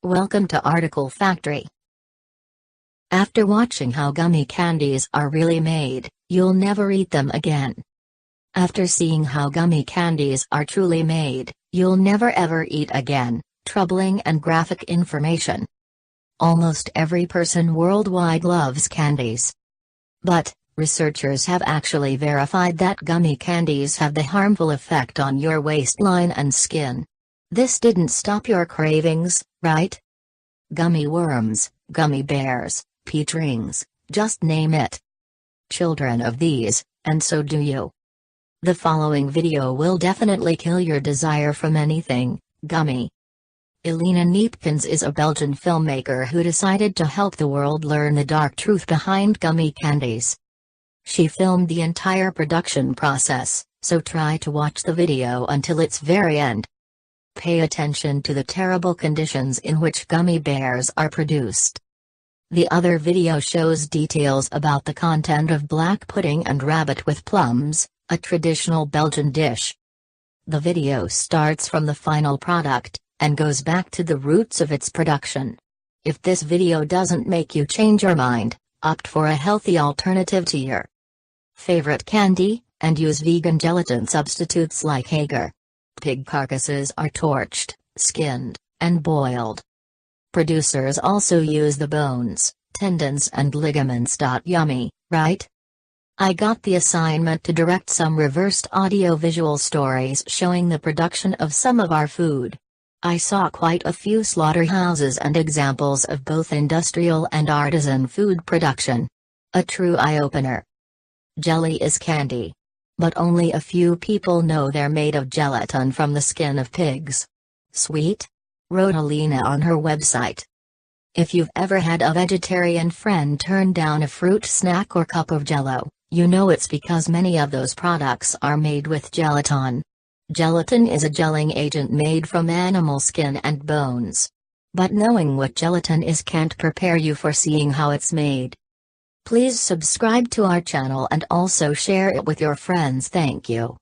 Welcome to Article Factory. After watching how gummy candies are really made, you'll never eat them again. After seeing how gummy candies are truly made, you'll never ever eat again. Troubling and graphic information. Almost every person worldwide loves candies. But, researchers have actually verified that gummy candies have the harmful effect on your waistline and skin. This didn't stop your cravings, right? Gummy worms, gummy bears, peach rings, just name it. Children of these, and so do you. The following video will definitely kill your desire from anything gummy. Elena Neepkens is a Belgian filmmaker who decided to help the world learn the dark truth behind gummy candies. She filmed the entire production process, so try to watch the video until its very end. Pay attention to the terrible conditions in which gummy bears are produced. The other video shows details about the content of black pudding and rabbit with plums, a traditional Belgian dish. The video starts from the final product, and goes back to the roots of its production. If this video doesn't make you change your mind, opt for a healthy alternative to your favorite candy, and use vegan gelatin substitutes like Hager. Pig carcasses are torched, skinned, and boiled. Producers also use the bones, tendons and ligaments. Yummy, right? I got the assignment to direct some reversed audio-visual stories showing the production of some of our food. I saw quite a few slaughterhouses and examples of both industrial and artisan food production. A true eye-opener. Jelly is candy. But only a few people know they're made of gelatin from the skin of pigs. Sweet? Wrote Alina on her website. If you've ever had a vegetarian friend turn down a fruit snack or cup of Jell-O, you know it's because many of those products are made with gelatin. Gelatin is a gelling agent made from animal skin and bones. But knowing what gelatin is can't prepare you for seeing how it's made. Please subscribe to our channel and also share it with your friends. Thank you.